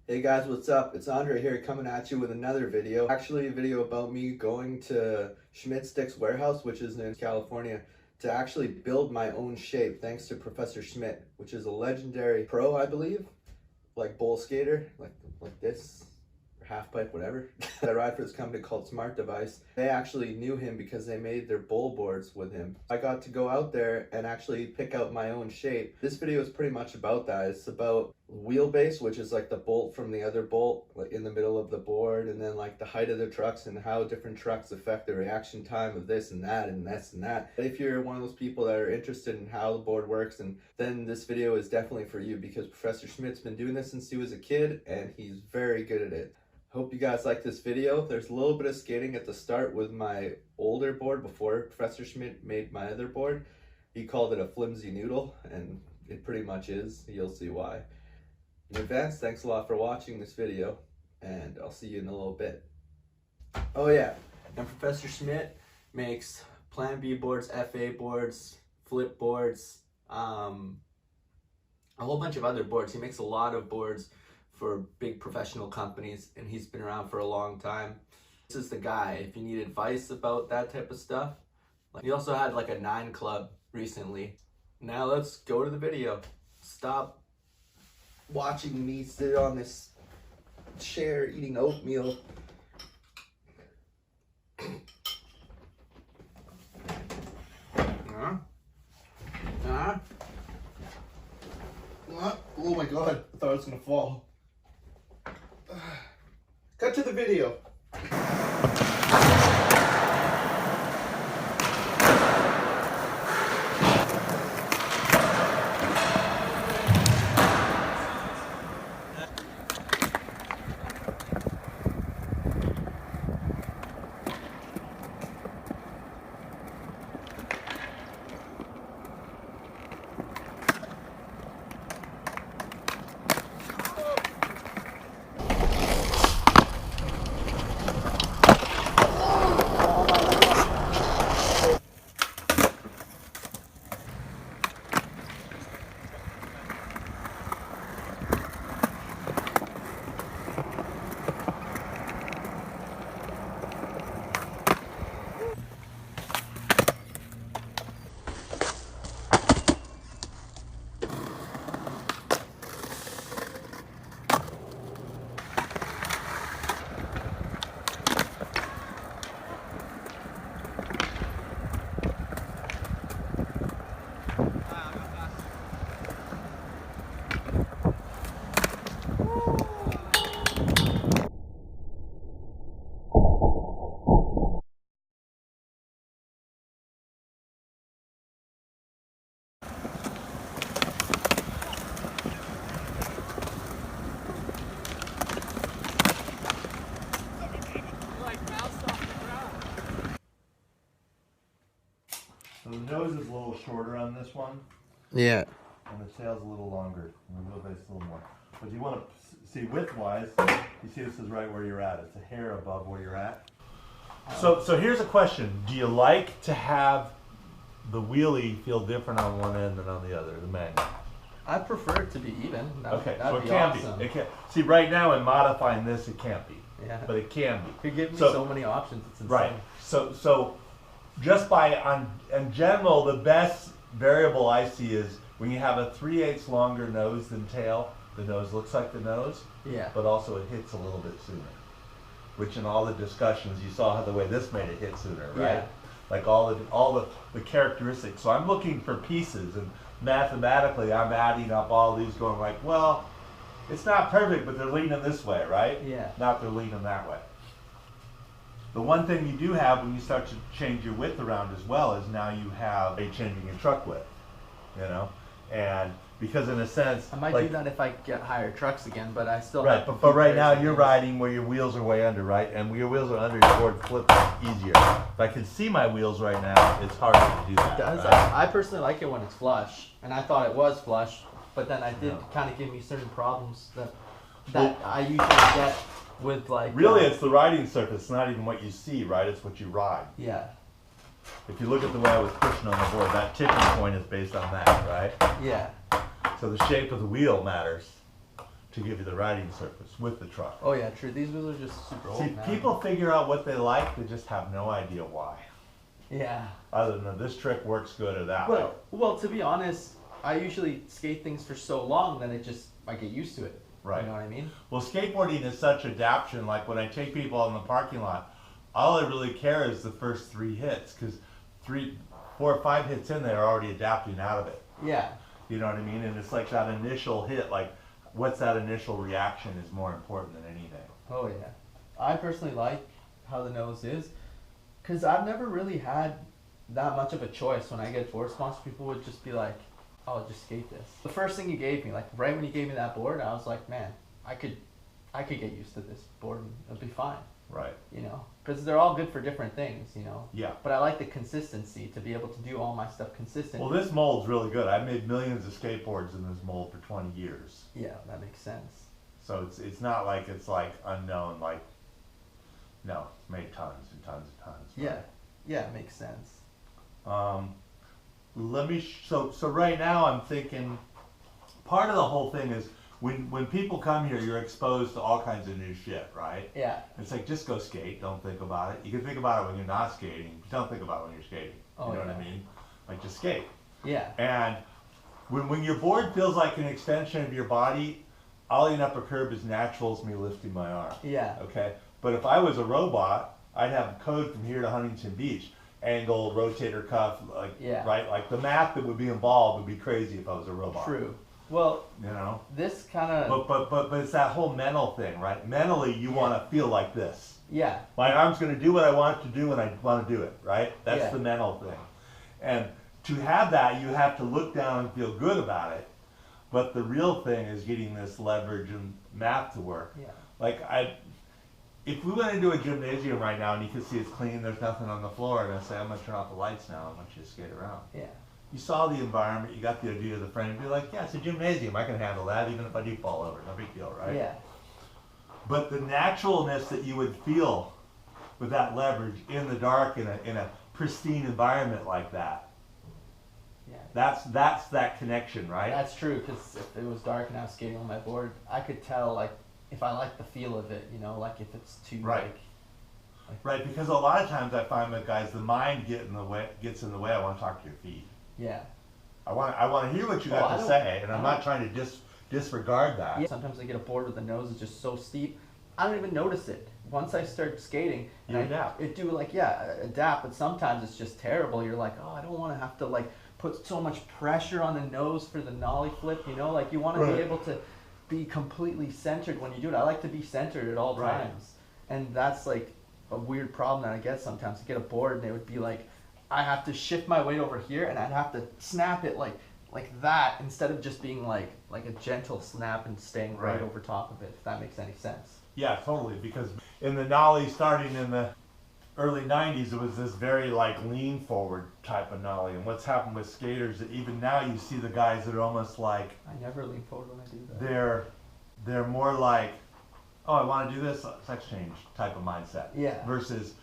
Hey guys, what's up? It's Andre here coming at you with another video. Actually a video about me going to SCHMITT Stix warehouse, which is in California, to actually build my own shape thanks to Professor SCHMITT, which is a legendary pro, I believe, like bowl skater, like this, or half pipe, whatever. I ride for this company called Smart Device. They actually knew him because they made their bowl boards with him. I got to go out there and actually pick out my own shape. This video is pretty much about that. It's about wheelbase, which is like the bolt from the other bolt, like in the middle of the board, and then like the height of the trucks and how different trucks affect the reaction time of this and that and this and that. If you're one of those people that are interested in how the board works, and then this video is definitely for you, because Professor SCHMITT's been doing this since he was a kid and he's very good at it. Hope you guys like this video. There's a little bit of skating at the start with my older board before Professor SCHMITT made my other board. He called it a flimsy noodle, and it pretty much is. You'll see why. In advance, thanks a lot for watching this video, and I'll see you in a little bit. Oh yeah, and Professor SCHMITT makes Plan B boards, FA boards, flip boards, a whole bunch of other boards. He makes a lot of boards for big professional companies, and he's been around for a long time. This is the guy if you need advice about that type of stuff. He also had like a 9 club recently. Now let's go to the video. Stop watching me sit on this chair eating oatmeal. Oh my god, I thought it was gonna fall. Cut to the video. So the nose is a little shorter on this one. Yeah. And the tail's a little longer. And the wheelbase a little more. But you want to see width-wise, you see this is right where you're at. It's a hair above where you're at. So here's a question. Do you like to have the wheelie feel different on one end than on the other, the magnet? I prefer it to be even. Okay, so it be can awesome. be. It can. See, right now in modifying this, it can't be. Yeah. But it can be. You give me so many options. It's insane. Right. So just in general, the best variable I see is when you have a 3/8 longer nose than tail. The nose looks like the nose. Yeah. But also it hits a little bit sooner. Which in all the discussions you saw how the way this made it hit sooner, right? Yeah. Like all the characteristics. So I'm looking for pieces, and mathematically I'm adding up all these, going like, well, it's not perfect, but they're leaning this way, right? Yeah. Not they're leaning that way. The one thing you do have when you start to change your width around as well is now you have a changing your truck width, you know, and because in a sense I might do that if I get higher trucks again, but I still right. But right now you're riding where your wheels are way under, right? And where your wheels are under, your board flips easier. If I can see my wheels right now, it's harder to do that. It does. Right? I personally like it when it's flush, and I thought it was flush, but then I did kind of give me certain problems that I usually get with like. Really, it's the riding surface. It's not even what you see, right? It's what you ride. Yeah. If you look at the way I was pushing on the board, that tipping point is based on that, right? Yeah. So the shape of the wheel matters to give you the riding surface with the truck. Oh yeah, true. These wheels are just super old See, now. people figure out what they like, they just have no idea why. Yeah. Other than this trick works good or that. Well, to be honest, I usually skate things for so long that I get used to it. Right. You know what I mean? Well, skateboarding is such adaptation. Like when I take people in the parking lot, all I really care is the first 3 hits, because 4 or 5 hits in, they're already adapting out of it. Yeah. You know what I mean? And it's like that initial hit, like what's that initial reaction is more important than anything. Oh yeah. I personally like how the nose is, because I've never really had that much of a choice. When I get board sponsors, people would just be like, "Oh, just skate this." The first thing you gave me, like right when you gave me that board, I was like, "Man, I could get used to this board and it'll be fine." Right. You know, because they're all good for different things, you know. Yeah. But I like the consistency, to be able to do all my stuff consistent. Well, this mold's really good. I've made millions of skateboards in this mold for 20 years. Yeah, that makes sense. So it's not like it's like unknown, like, no, it's made tons and tons and tons. Right? Yeah, yeah, it makes sense. So right now I'm thinking, part of the whole thing is when people come here, you're exposed to all kinds of new shit, right? Yeah. It's like, just go skate, don't think about it. You can think about it when you're not skating, but don't think about it when you're skating. Oh, you know yeah. what I mean? Like, just skate. Yeah. And when your board feels like an extension of your body, ollieing up a curb is natural as me lifting my arm. Yeah. Okay? But if I was a robot, I'd have code from here to Huntington Beach. Angle, rotator cuff, like, Yeah. right? Like, the math that would be involved would be crazy if I was a robot. True. Well, You know? this kind of... But it's that whole mental thing, right? Mentally, you want to feel like this. Yeah. My arm's going to do what I want it to do when I want to do it, right? That's Yeah. the mental thing. And to have that, you have to look down and feel good about it. But the real thing is getting this leverage and math to work. Yeah. Like, if we went into a gymnasium right now and you could see it's clean, there's nothing on the floor, and I say, I'm going to turn off the lights now, I want you to skate around. Yeah. You saw the environment, you got the idea of the frame, you'd be like, yeah, it's a gymnasium, I can handle that, even if I do fall over, no big deal, right? Yeah. But the naturalness that you would feel with that leverage in the dark in a pristine environment like that, Yeah. that's that connection, right? That's true, because if it was dark and I was skating on my board, I could tell, like, if I like the feel of it, you know, like if it's too, Right. Right, because a lot of times I find that, guys, the mind gets in the way. I want to talk to your feet. Yeah. I want to hear what you got to say, and I'm not trying to disregard that. Yeah. Sometimes I get a board where the nose is just so steep, I don't even notice it. Once I start skating, You adapt. Adapt, but sometimes it's just terrible. You're like, oh, I don't want to have to like put so much pressure on the nose for the nollie flip, you know? Like, you want to be able to be completely centered when you do it. I like to be centered at all times. And that's like a weird problem that I get sometimes. I get a board and it would be like, I have to shift my weight over here and I'd have to snap it like that, instead of just being like a gentle snap and staying right over top of it, if that makes any sense. Yeah, totally, because in the nollie starting in the early 90s, it was this very like lean forward type of nollie. And what's happened with skaters, that even now you see the guys that are almost like, I never lean forward when I do that. they're more like, oh, I want to do this, sex change type of mindset. Yeah. Versus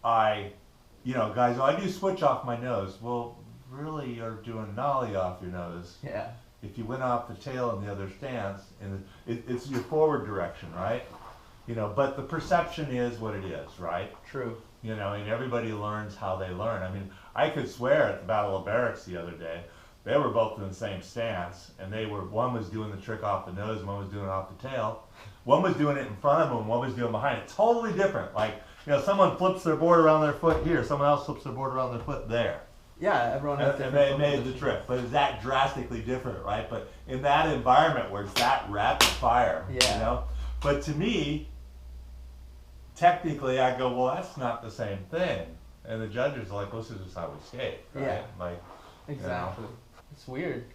guys, oh, I do switch off my nose. Well, really, you're doing nollie off your nose. Yeah. If you went off the tail in the other stance, and it's your forward direction, right? You know, but the perception is what it is, right? True. You know, and everybody learns how they learn. I mean, I could swear at the Battle of Barracks the other day, they were both in the same stance, and one was doing the trick off the nose, and one was doing it off the tail. One was doing it in front of them, one was doing it behind it. Totally different. Like, you know, someone flips their board around their foot here, someone else flips their board around their foot there. Yeah, everyone has And different they made the trick, but it's that drastically different, right? But in that environment where it's that rapid fire, you know? But to me, technically, I go, well, that's not the same thing. And the judges are like, well, this is just how we skate, right? Yeah. Like, exactly. You know. It's weird.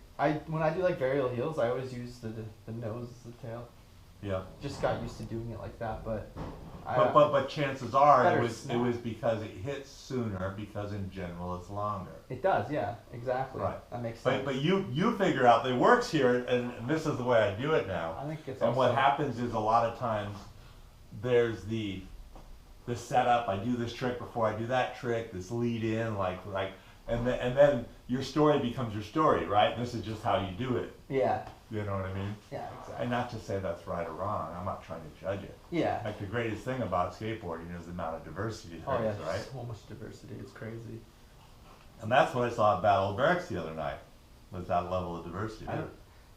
When I do like varial heels, I always use the nose as the tail. Yeah. Just got used to doing it like that, but chances are it was snap. because it hits sooner, because in general it's longer. It does, yeah, exactly. Right. That makes sense. But you figure out that it works here, and this is the way I do it now. I think it's and also, what happens is a lot of times there's the setup. I do this trick before I do that trick. This lead in, like and then your story becomes your story, right? And this is just how you do it. Yeah. You know what I mean? Yeah, exactly. And not to say that's right or wrong. I'm not trying to judge it. Yeah. Like the greatest thing about skateboarding is the amount of diversity there is, right? So much diversity. It's crazy. And that's what I saw at Battle of Barracks the other night, was that level of diversity.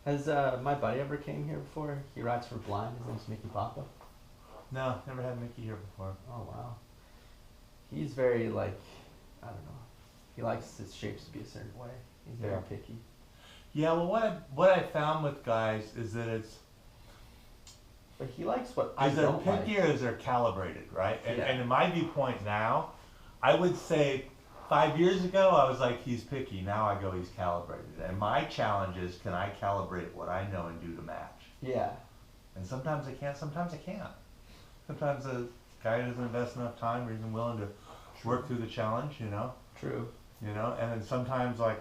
Has my buddy ever came here before? He rides for Blind. His name's Mickey Papa. No, never had Mickey here before. Oh wow. He's very like, I don't know. He likes his shapes to be a certain way. He's very picky. Yeah, well, what I found with guys is that it's. But he likes what I don't like. Is they're picky or is they're calibrated, right? And in my viewpoint now, I would say 5 years ago I was like, he's picky. Now I go, he's calibrated. And my challenge is, can I calibrate what I know and do to match? Yeah. And sometimes I can, sometimes I can't. Sometimes the guy doesn't invest enough time or even willing to work through the challenge, you know? True. You know, and then sometimes like,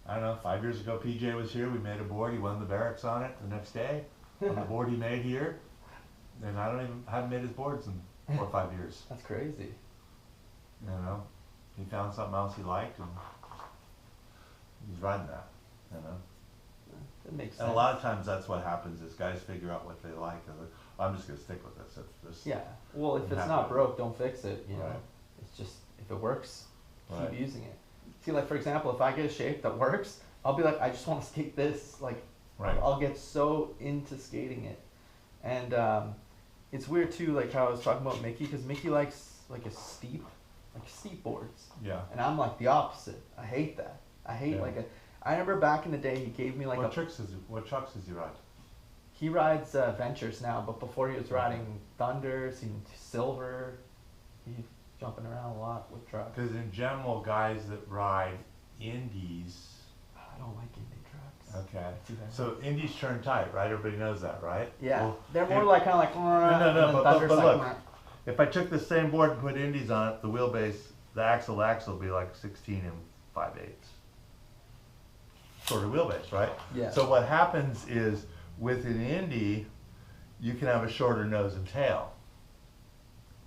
I don't know, 5 years ago PJ was here, we made a board, he won the barracks on it the next day, on the board he made here, and haven't made his boards in 4 or 5 years. That's crazy. You know, he found something else he liked and he's riding that, you know. That makes sense. And a lot of times that's what happens is guys figure out what they like and like, I'm just gonna stick with this. Yeah, well if it's not broke, don't fix it, you know. Right. It's just, if it works, keep Right. using it. See, like for example, if I get a shape that works, I'll be like, I just want to skate this. Like, Right. I'll get so into skating it. And it's weird too, like how I was talking about Mickey, because Mickey likes like steep boards. Yeah. And I'm like the opposite. I hate that. I hate I remember back in the day he gave me like what trucks does he ride? He rides Ventures now, but before he was riding Thunders and Silver. He's jumping around a lot with trucks. Because in general, guys that ride indies. I don't like Indy trucks. Okay. So indies turn tight, right? Everybody knows that, right? Yeah. Well, they're more like kind of like. No. Thunder's But like, look, if I took the same board and put indies on it, the wheelbase, the axle will be like 16 and 5/8. Sort of wheelbase, right? Yeah. So what happens is with an Indy, you can have a shorter nose and tail.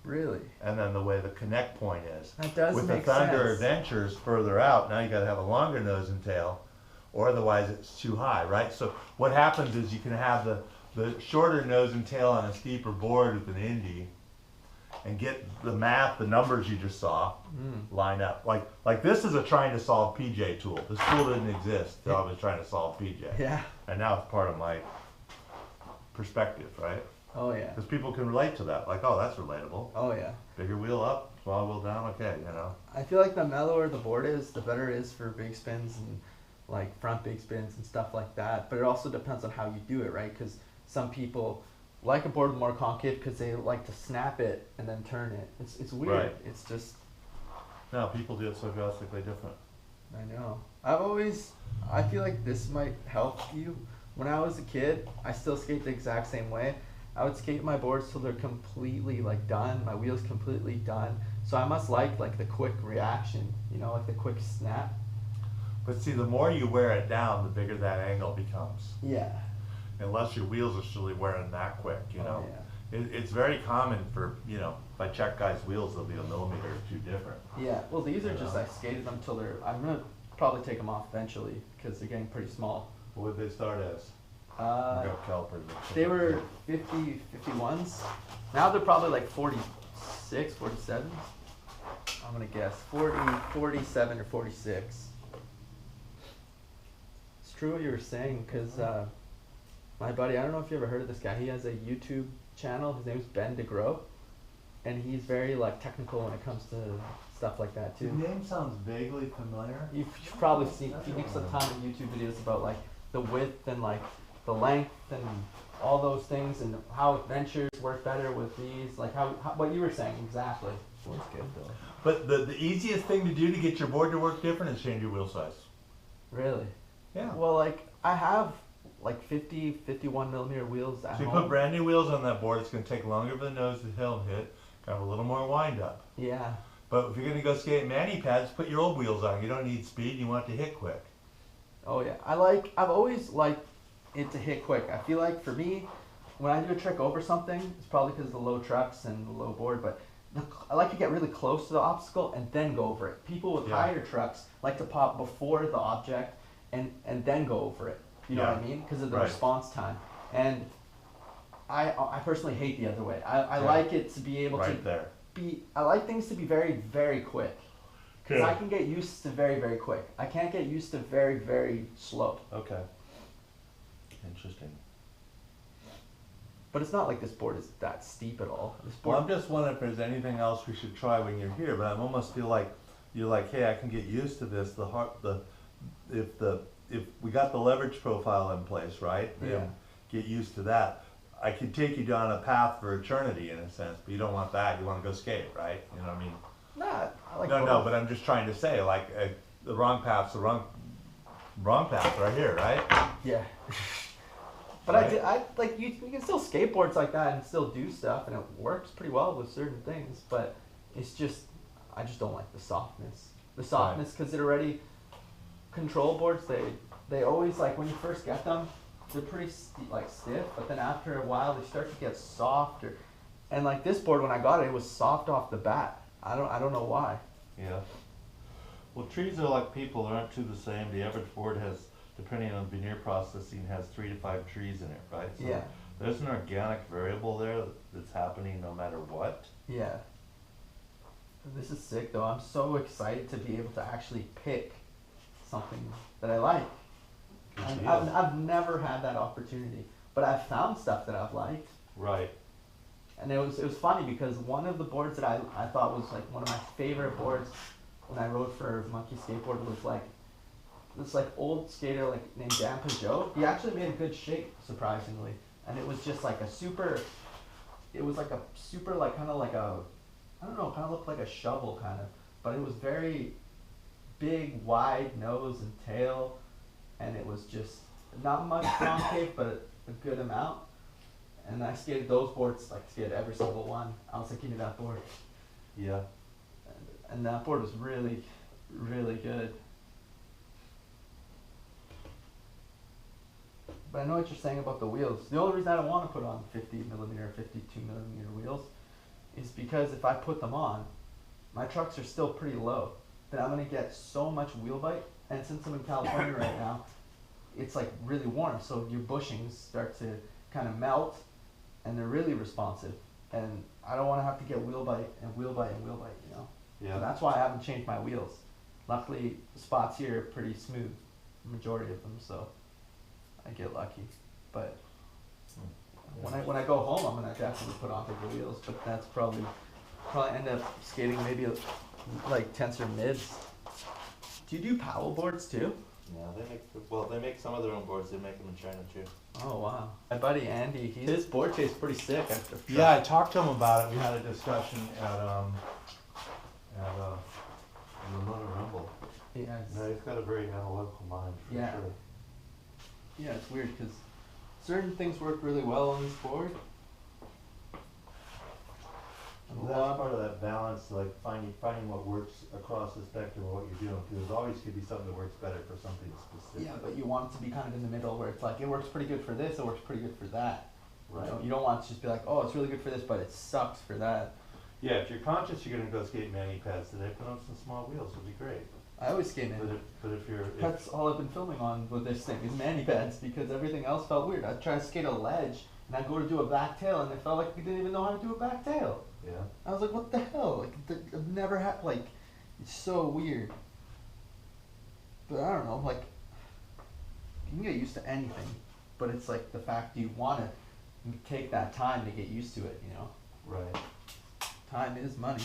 Really? And then the way the connect point is. That does with make the Thunder sense. Adventures further out, now you gotta have a longer nose and tail, or otherwise it's too high, right? So what happens is you can have the shorter nose and tail on a steeper board with an Indy, and get the math, the numbers you just saw, line up. Like this is a trying to solve PJ tool. This tool didn't exist till I was trying to solve PJ. Yeah. And now it's part of my perspective, right? Oh yeah. Because people can relate to that. Like, oh, that's relatable. Oh yeah. Bigger wheel up, small wheel down, okay, you know. I feel like the mellower the board is, the better it is for big spins and like front big spins and stuff like that. But it also depends on how you do it, right? Because some people like a board with more concave because they like to snap it and then turn it. It's weird. Right. It's just. No, people do it so drastically different. I know. I feel like this might help you. When I was a kid, I still skate the exact same way. I would skate my boards till they're completely like done, my wheel's completely done. So I must like the quick reaction, you know, like the quick snap. But see, the more you wear it down, the bigger that angle becomes. Yeah. Unless your wheels are surely wearing that quick, you know. Yeah. It's very common for, you know, if I check guys' wheels, they'll be a millimeter or two different. Yeah, well these are just, I skated them till I'm gonna probably take them off eventually because they're getting pretty small. What would they start as? Calipers. They were 51s. Now they're probably like 46, 47. I'm gonna guess 40, 47 or 46. It's true what you were saying, because my buddy, I don't know if you ever heard of this guy. He has a YouTube channel. His name is Ben DeGrow, and he's very like technical when it comes to stuff like that too. The name sounds vaguely familiar. You've probably seen. He makes a ton of YouTube videos about like the width and like the length and all those things, and how adventures work better with these, like how what you were saying exactly. Works good though. But the easiest thing to do to get your board to work different is change your wheel size. Really? Yeah. Well, like I have like 50, 51 millimeter wheels at So you home. put brand new wheels on that board, it's going to take longer for the nose to tail hit, have a little more wind up. Yeah. But if you're going to go skate mani pads, put your old wheels on. You don't need speed, you want it to hit quick. Oh yeah. I've always liked it to hit quick. I feel like for me, when I do a trick over something, it's probably because of the low trucks and the low board, but I like to get really close to the obstacle and then go over it. People with higher trucks like to pop before the object and then go over it. You know what I mean? Because of the response time. And I personally hate the other way. I like it to be able to I like things to be very, very quick. Because I can get used to very, very quick. I can't get used to very, very slow. Okay. Interesting. But it's not like this board is that steep at all. This board, Well, I'm just wondering if there's anything else we should try when you're here, but I almost feel like you're like, hey, I can get used to this. If we got the leverage profile in place, right? Yeah. Get used to that. I could take you down a path for eternity in a sense, but you don't want that. You want to go skate, right? You know what I mean? nah, I like No, both. but I'm just trying to say, like, the wrong path's the wrong path right here, right? Yeah. But I like you can still skateboards like that and still do stuff, and it works pretty well with certain things. But it's just, I just don't like the softness. The softness, because they're already control boards. They always, like, when you first get them, they're pretty like stiff, but then after a while they start to get softer. And like this board, when I got it, it was soft off the bat. I don't know why. Yeah. Well, trees are like people, they aren't two the same. The average board has, depending on veneer processing, has 3 to 5 trees in it, right? So Yeah. there's an organic variable there that's happening no matter what. Yeah. This is sick though. I'm so excited to be able to actually pick something that I like. I've never had that opportunity, but I've found stuff that I've liked. Right. And it was funny because one of the boards that I thought was like one of my favorite boards when I rode for Monkey Skateboard was like this like old skater like named Dan Peugeot. He actually made a good shape, surprisingly, and it was just like a super. It was like a super like kind of like a, I don't know, kind of looked like a shovel kind of, but it was very big, wide nose and tail, and it was just not much concave, but a good amount. And I skated those boards, like skated every single one. I was thinking of that board. Yeah. And that board was really, really good. But I know what you're saying about the wheels. The only reason I don't want to put on 50mm or 52mm wheels is because if I put them on, my trucks are still pretty low. Then I'm going to get so much wheel bite. And since I'm in California right now, it's like really warm. So your bushings start to kind of melt and they're really responsive. And I don't want to have to get wheel bite and wheel bite and wheel bite, you know? Yeah. So that's why I haven't changed my wheels. Luckily, the spots here are pretty smooth, majority of them, so I get lucky. But when I go home, I'm gonna definitely put on bigger wheels. But that's probably end up skating maybe like tensor mids. Do you do paddle boards too? Yeah, they make some of their own boards. They make them in China too. Oh wow! My buddy Andy, his board tastes pretty sick. Yeah, I talked to him about it. We had a discussion at Ramona Rumble. Yeah. No, he's got a very analytical mind for Yeah. sure. Yeah, it's weird because certain things work really well on this board. Well, that's part of that balance, like finding what works across the spectrum of what you're doing. Because there's always could be something that works better for something specific. Yeah, but you want it to be kind of in the middle where it's like it works pretty good for this, it works pretty good for that. Right. You don't want to just be like, oh, it's really good for this, but it sucks for that. Yeah, if you're conscious you're going to go skate mani pads today, put on some small wheels. It'll be great. I always skate But mani. if you're That's all I've been filming on with this thing is mani pads because everything else felt weird. I'd try to skate a ledge and I'd go to do a back tail and it felt like we didn't even know how to do a back tail. yeah. I was like, what the hell? Like, I've never had, like, it's so weird. But I don't know, like, you can get used to anything, but it's like the fact you want to take that time to get used to it, you know? Right. Time is money.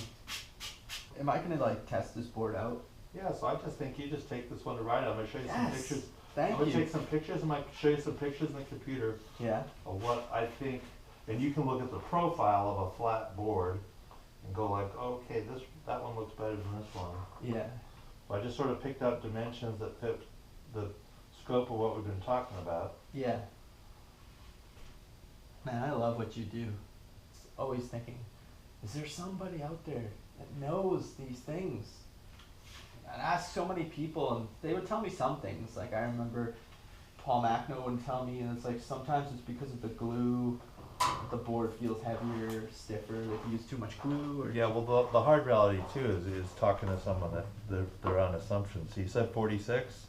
Am I gonna, like, test this board out? Yeah, so I just think you just take this one to ride. I'm gonna show you some Yes. pictures. Thank I'm gonna you. take some pictures. I might show you some pictures in the computer Yeah. of what I think, and you can look at the profile of a flat board and go like, okay, that one looks better than this one. Yeah. So I just sort of picked out dimensions that fit the scope of what we've been talking about. Yeah. Man, I love what you do. It's always thinking, is there somebody out there that knows these things? I'd ask so many people and they would tell me some things. Like I remember Paul Macno would tell me, and it's like sometimes it's because of the glue, the board feels heavier, stiffer, if you use too much glue, or? Yeah, well, the hard reality too is talking to someone that their own assumptions. So you said 46,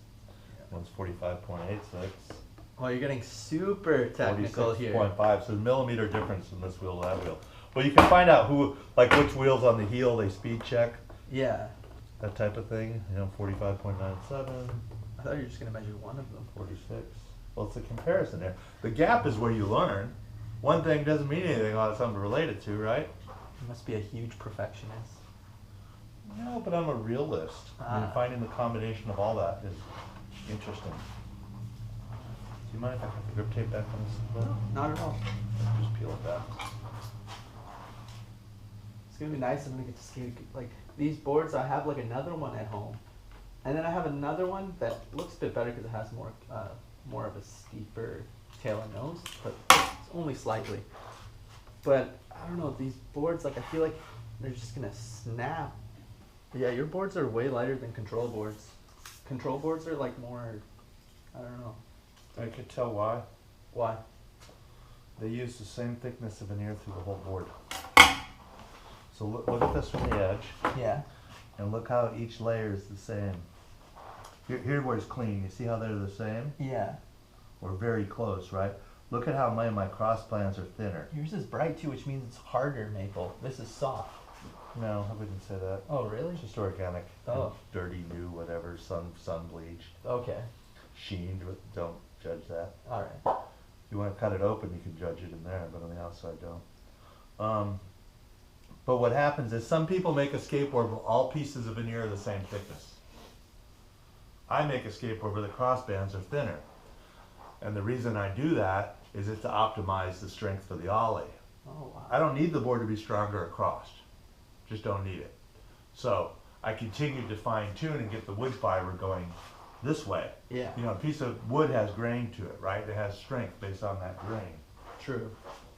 one's 45.86. Well, you're getting super technical here. 46.5, so the millimeter difference in this wheel to that wheel. Well, you can find out like which wheels on the heel they speed check, Yeah. that type of thing. 45.97, I thought you were just gonna measure one of them. 46. Well, it's a comparison there. The gap is where you learn. One thing doesn't mean anything unless it's something to relate it to, right? You must be a huge perfectionist. No, but I'm a realist. I mean, finding the combination of all that is interesting. Do you mind if I put the grip tape back on this? No, not at all. Just peel it back. It's gonna be nice. I'm gonna get to skate like these boards. I have like another one at home, and then I have another one that looks a bit better because it has more of a steeper tail and nose, but it's only slightly. But I don't know, these boards, like I feel like they're just gonna snap. Yeah, your boards are way lighter than control boards. Control boards are like more, I don't know. I could tell why. Why? They use the same thickness of veneer through the whole board. So look at this from the edge, Yeah. and look how each layer is the same. Here where it's clean, you see how they're the same? Yeah. Or very close, right? Look at how my cross plans are thinner. Yours is bright too, which means it's harder maple. This is soft. No, I wouldn't say that. Oh, really? It's just organic. Oh. Dirty, new, whatever, sun bleached, Okay. sheened, don't judge that. All right. If you want to cut it open, you can judge it in there, but on the outside, don't. But what happens is some people make a skateboard where all pieces of veneer are the same thickness. I make a skateboard where the crossbands are thinner. And the reason I do that is it's to optimize the strength for the ollie. Oh, wow. I don't need the board to be stronger across. Just don't need it. So I continue to fine tune and get the wood fiber going this way. Yeah. A piece of wood has grain to it, right? It has strength based on that grain. True.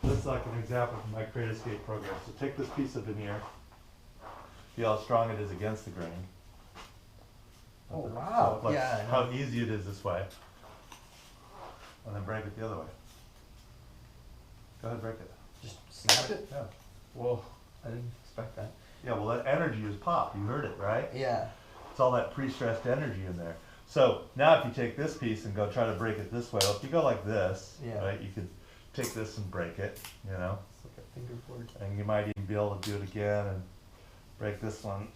This is like an example from my Create Escape program. So take this piece of veneer, feel how strong it is against the grain. Oh, wow. So, like, Yeah, I know. how easy it is this way. And then break it the other way. Go ahead, break it. Just snap it? Yeah. Whoa. I didn't expect that. Yeah, well, that energy is pop. You heard it, right? Yeah. It's all that pre-stressed energy in there. So now if you take this piece and go try to break it this way, well, if you go like this, Yeah. right, you could take this and break it, It's like a fingerboard. and you might even be able to do it again and break this one.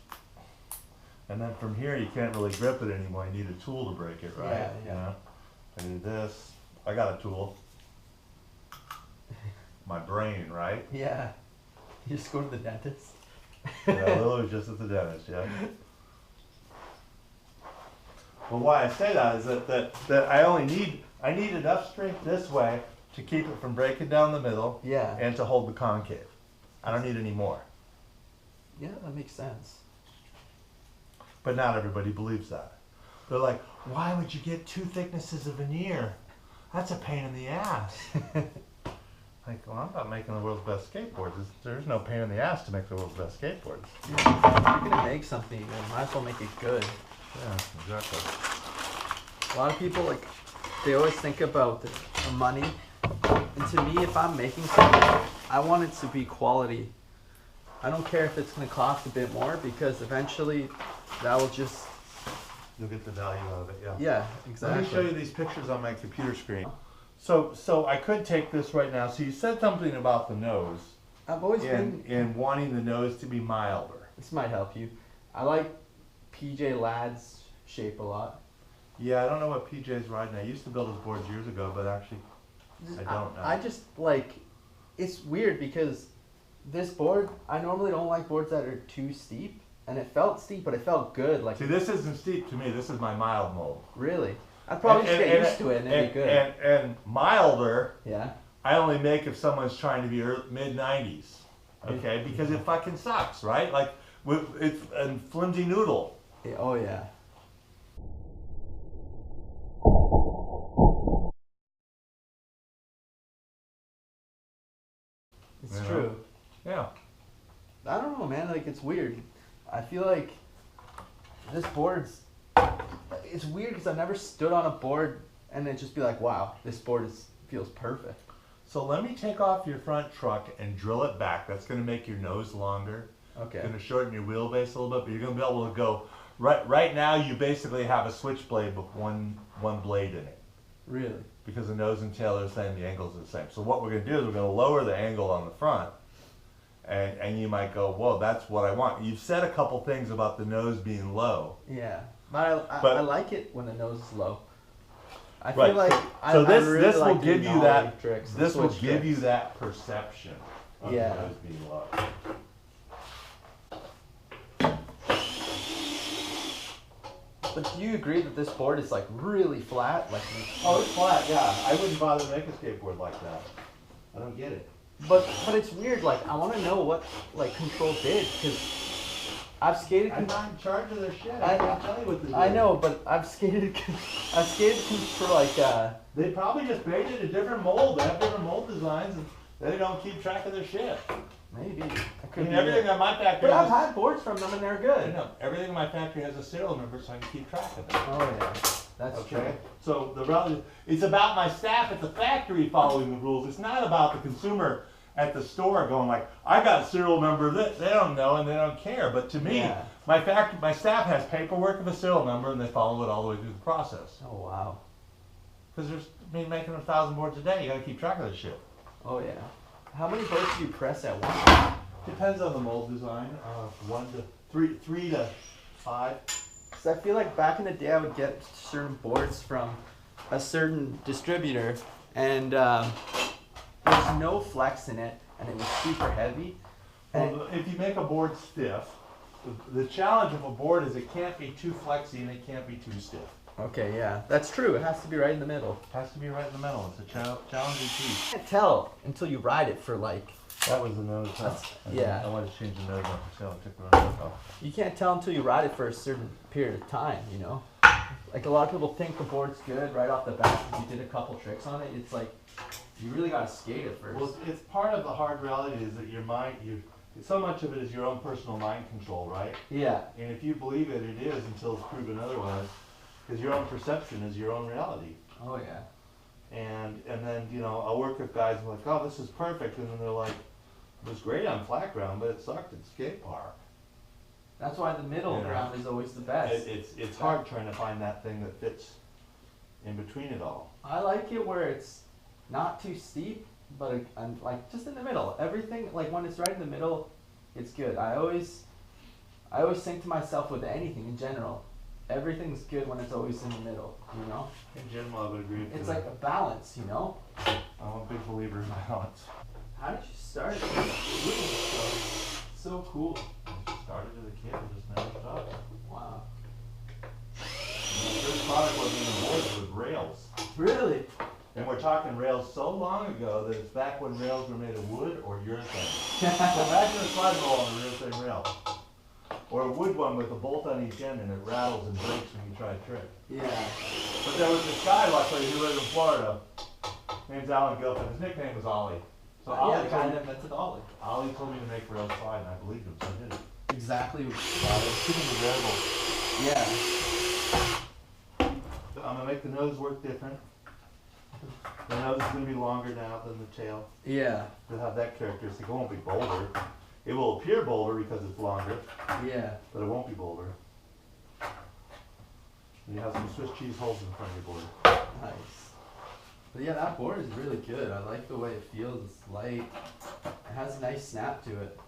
And then from here, you can't really grip it anymore. You need a tool to break it, right? Yeah. I do this. I got a tool. My brain, right? Yeah. You just go to the dentist. Yeah, literally just at the dentist, yeah. Well, why I say that is that I need enough strength this way to keep it from breaking down the middle Yeah. and to hold the concave. I don't need any more. Yeah, that makes sense. But not everybody believes that. They're like, why would you get two thicknesses of veneer? That's a pain in the ass. Like, well, I'm not making the world's best skateboards. There's no pain in the ass to make the world's best skateboards. Yeah. If you're gonna make something, you might as well make it good. Yeah, exactly. A lot of people, like, they always think about the money. And to me, if I'm making something, I want it to be quality. I don't care if it's going to cost a bit more, because eventually that will just... You'll get the value out of it, yeah. Yeah, exactly. Let me show you these pictures on my computer screen. So I could take this right now. So you said something about the nose I've always been... and wanting the nose to be milder. This might help you. I like PJ Ladd's shape a lot. Yeah, I don't know what PJ's riding. I used to build his boards years ago, but actually I don't know. I just like... It's weird because this board, I normally don't like boards that are too steep. And it felt steep, but it felt good. Like, see, this isn't steep to me. This is my mild mold. really? I'd probably just get used to it and it'd be good. And milder, Yeah. I only make if someone's trying to be mid-90s. Okay? Because it fucking sucks, right? Like, it's a flimsy noodle. Yeah, oh yeah. It's You know? true. Yeah. I don't know, man. Like, it's weird. I feel like this board's... It's weird because I've never stood on a board and then just be like, wow, this board feels perfect. So let me take off your front truck and drill it back. That's going to make your nose longer. Okay. Going to shorten your wheelbase a little bit, but you're going to be able to go right now. You basically have a switchblade with one blade in it. Really? Because the nose and tail are the same, the angles are the same. So what we're going to do is we're going to lower the angle on the front, and you might go, whoa, that's what I want. You've said a couple things about the nose being low. Yeah, but I like it when the nose is low. I Right. feel like So I this really will like give doing you that nollie tricks and this will switch give you tricks. that perception of Yeah. the nose being low. But do you agree that this board is like really flat? Like, Oh, it's flat, yeah. I wouldn't bother to make a skateboard like that. I don't get it. but it's weird. Like, I want to know what like Control did because I've skated. I'm not in charge of their shit. I- I can't tell you what to do. I know, but I've skated for like They probably just painted a different mold. They have different mold designs, and they don't keep track of their shit. maybe. I I could mean, be everything it. on my factory. But I've has had boards from them and they're I good. know. Everything in my factory has a serial number, so I can keep track of it. Oh yeah, that's Okay. true. So the reality, it's about my staff at the factory following the rules. It's not about the consumer at the store going like, I got a serial number. They don't know and they don't care. But to me, Yeah. my staff has paperwork of a serial number and they follow it all the way through the process. Oh wow. Because there's making 1,000 boards a day. You got to keep track of this shit. Oh yeah. How many boards do you press at once? Depends on the mold design. 1 to 3 to 5. Because I feel like back in the day I would get certain boards from a certain distributor and there's no flex in it and it was super heavy. And Well, if you make a board stiff, the challenge of a board is it can't be too flexy and it can't be too stiff. okay, yeah, that's true. It has to be right in the middle. It has to be right in the middle. It's a challenging piece. You can't tell until you ride it for like, That was the nose. yeah. I wanted to change the nose on for sale. I took the nose off. you can't tell until you ride it for a certain period of time, you know? Like a lot of people think the board's good right off the bat because you did a couple tricks on it. It's like, you really gotta skate it first. Well, it's part of the hard reality is that your mind, so much of it is your own personal mind control, right? Yeah, And if you believe it, it is until it's proven otherwise. Because your own perception is your own reality. oh yeah. And then, I'll work with guys who are like, oh, this is perfect. And then they're like, it was great on flat ground, but it sucked at skate park. That's why the middle Yeah. ground is always the best. It's hard trying to find that thing that fits in between it all. I like it where it's not too steep, but I'm like just in the middle. Everything, like when it's right in the middle, it's good. I always think to myself with anything in general, everything's good when it's always in the middle, you know? In general, I would agree with It's you. like a balance, you know? I'm a big believer in balance. How did you start? So cool. Started as a kid and just never stopped. Wow. The first product wasn't even boards, it was rails. Really? And we're talking rails so long ago that it's back when rails were made of wood or urethane. So imagine a slide ball on a urethane rail. Or a wood one with a bolt on each end and it rattles and breaks when you try a trick. Yeah. But there was this guy, luckily, who lived in Florida. Name's Alan Gilpin. His nickname was Ollie. So Yeah, Ollie the guy told me, that invented Ollie. Ollie told me to make rails slide and I believed him, so I did it. Exactly. Keeping the variable. Yeah. I'm gonna make the nose work different. The nose is gonna be longer now than the tail. Yeah. It'll have that characteristic. It won't be bolder. It will appear bolder because it's longer, Yeah. but it won't be bolder. You have some Swiss cheese holes in front of your board. Nice. But yeah, that board is really good. I like the way it feels. It's light. It has a nice snap to it.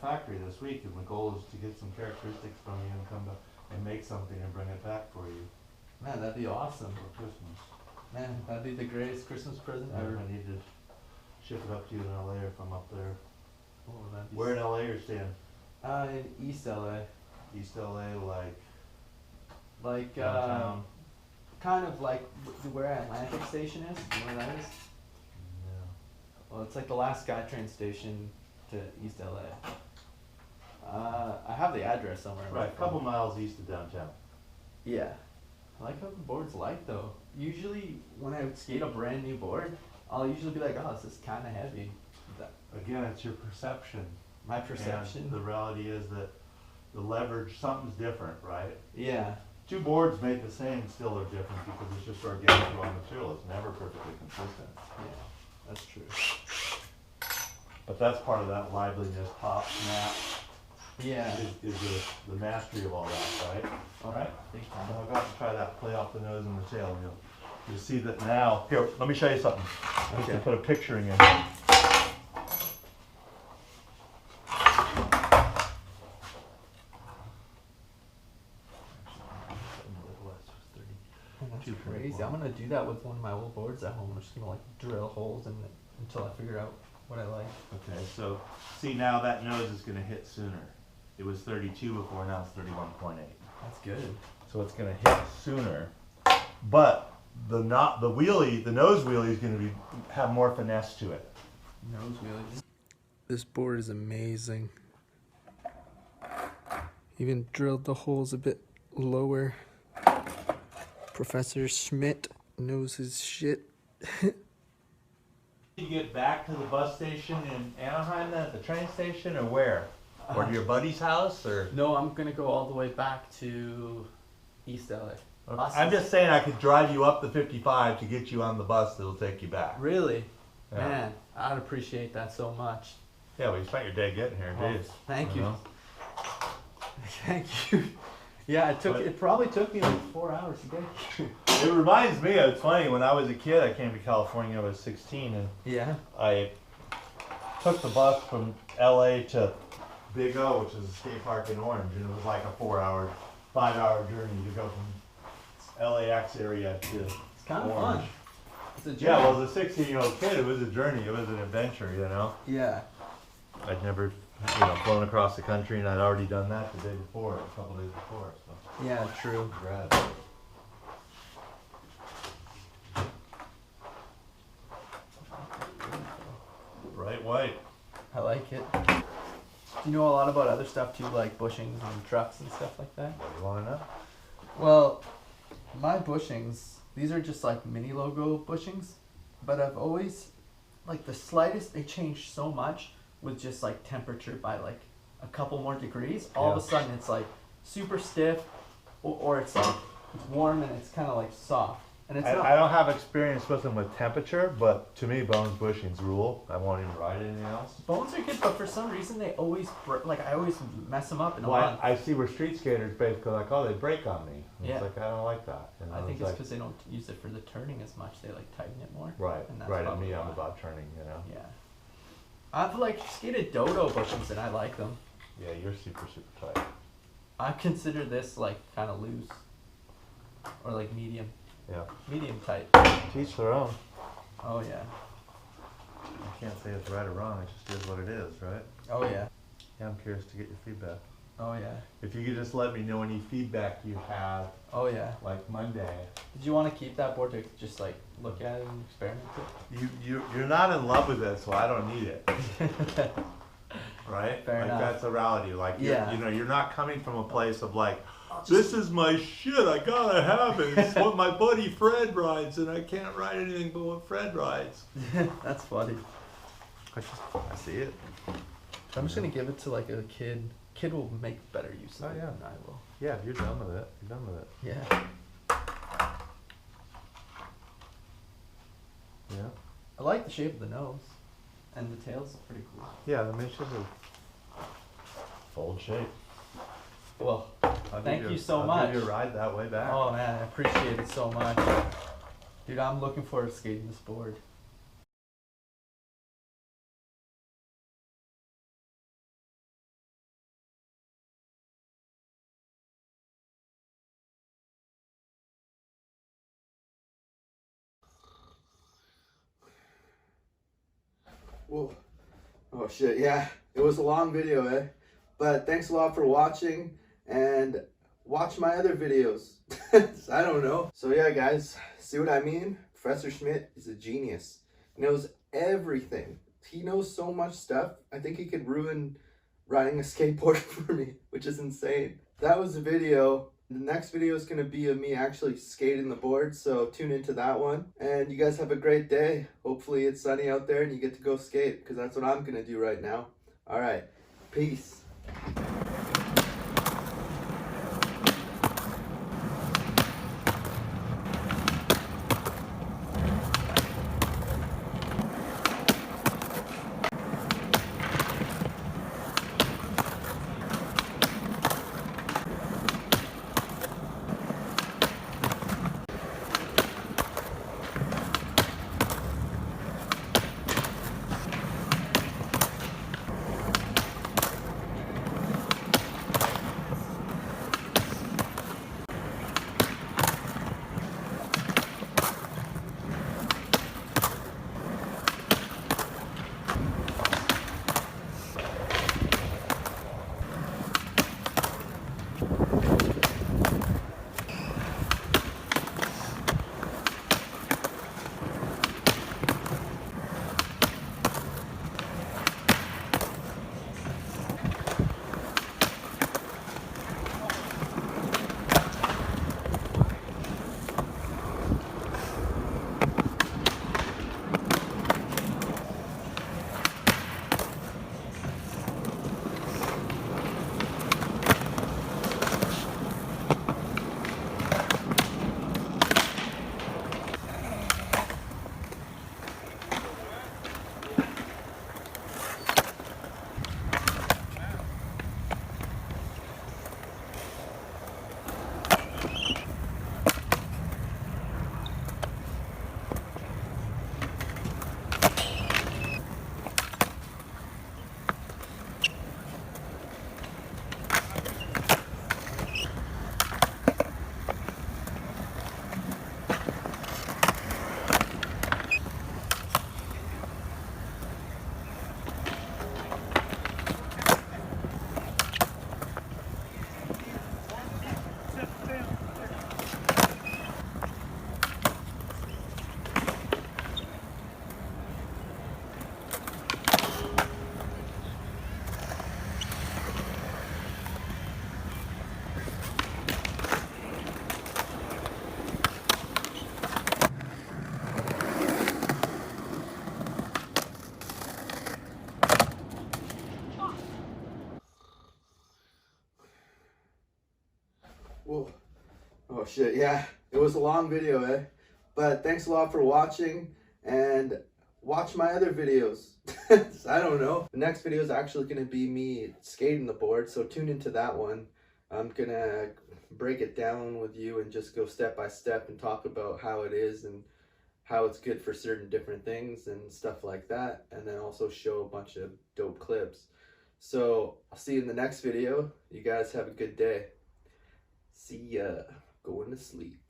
Factory this week, and the goal is to get some characteristics from you and come back and make something and bring it back for you Man, that'd be awesome. for Christmas. Man, that'd be the greatest Christmas present I ever. need to ship it up to you in LA if I'm up there. Oh, that'd be Where in LA you're staying? in East LA. East LA, like Like, downtown? kind of like where Atlantic Station is. You know where that is? Yeah. Well, it's like the last SkyTrain station to East LA. I have the address somewhere. in my Right, a phone. couple miles east of downtown. Yeah. I like how the board's light though. Usually when I would skate a brand new board, I'll usually be like, oh, this is kind of heavy. Again, it's your perception. My perception. And the reality is that the leverage, something's different, right? Yeah. Two boards made the same still are different because it's just organic raw material. It's never perfectly consistent. Yeah, that's true. But that's part of that liveliness, pop, snap, Yeah. is the mastery of all that, right? All right. Big So time. I've got to try that, play off the nose and the tail, and you'll see that now. Here, let me show you something. Just to Okay. put a picturing in here. That's crazy. I'm gonna do that with one of my old boards at home. I'm just gonna like drill holes in it until I figure out what I like. Okay, so see now that nose is going to hit sooner. It was 32 before, now it's 31.8. That's good. So it's going to hit sooner, but the nose wheelie is going to have more finesse to it. Nose wheelie. This board is amazing. Even drilled the holes a bit lower. Professor Schmidt knows his shit. You get back to the bus station in Anaheim then, at the train station, or where? Or to your buddy's house, or? No, I'm gonna go all the way back to East LA. Buses. I'm just saying I could drive you up the 55 to get you on the bus that'll take you back. Really? Yeah. Man, I'd appreciate that so much. Yeah, well, you spent your day getting here, Oh, geez. thank you. know? Thank you. Yeah, it probably took me like 4 hours to get here. It reminds me, it's funny, when I was a kid, I came to California, I was 16, and Yeah. I took the bus from LA to Big O, which is a skate park in Orange, and it was like a 5-hour journey to go from LAX area to It's kind of Orange. fun. It's a journey. Yeah, well, as a 16-year-old kid, it was a journey, it was an adventure, you know? Yeah. I'd never, flown across the country, and I'd already done that the day before, a couple days before, so. Yeah, true. Rad. Bright white. I like it. Do you know a lot about other stuff too, like bushings and trucks and stuff like that? What do you want to know? Well, my bushings, these are just like mini logo bushings, but I've always, like the slightest, they change so much with just like temperature by like a couple more degrees. All of a sudden it's like super stiff, or it's like, it's warm and it's kind of like soft. And it's not. I don't have experience with them with temperature, but to me, bones bushings rule. I won't even ride anything else. Bones are good, but for some reason they always like I always mess them up in a Well, month. I see where street skaters basically like, oh, they break on me. And Yeah. It's like, I don't like that. You know, I think it's like, because they don't use it for the turning as much. They like tighten it more. right, and that's right. And probably me, I'm why. about turning, you know. Yeah. I've like skated dodo bushings and I like them. Yeah, you're super, super tight. I consider this like kind of loose, or like medium, Yeah. medium tight. Teach their own. Oh yeah. I can't say it's right or wrong. It just is what it is, right? Oh yeah. Yeah, I'm curious to get your feedback. Oh yeah. If you could just let me know any feedback you have, Oh yeah. like Monday. Did you want to keep that board to just like look at it and experiment You're not in love with it, so I don't need it. it? Right? Fair like enough. That's a reality. Like Yeah. you're not coming from a place of like, this is my shit, I gotta have it. It's what my buddy Fred rides, and I can't ride anything but what Fred rides. That's funny. I see it. I'm just gonna give it to like a kid. Kid will make better use of Oh, it yeah. than I will. Yeah, you're done with it. You're done with it. Yeah. Yeah. I like the shape of the nose, and the tail's pretty cool. Yeah, that makes it a fold shape. Well, thank you so I'll much. give you a ride that way back. Oh man, I appreciate it so much. Dude, I'm looking forward to skating this board. Whoa. Oh shit, yeah. It was a long video, eh? But thanks a lot for watching, and watch my other videos. I don't know. So yeah, guys, see what I mean? Professor Schmidt is a genius. He knows everything. He knows so much stuff. I think he could ruin riding a skateboard for me, which is insane. That was the video. The next video is going to be of me actually skating the board, so tune into that one. And you guys have a great day. Hopefully it's sunny out there and you get to go skate, because that's what I'm going to do right now. All right, peace. shit, yeah. It was a long video, eh? But thanks a lot for watching, and watch my other videos. I don't know. The next video is actually going to be me skating the board, so tune into that one. I'm going to break it down with you and just go step by step and talk about how it is and how it's good for certain different things and stuff like that, and then also show a bunch of dope clips. So I'll see you in the next video. You guys have a good day. See ya. Going to sleep.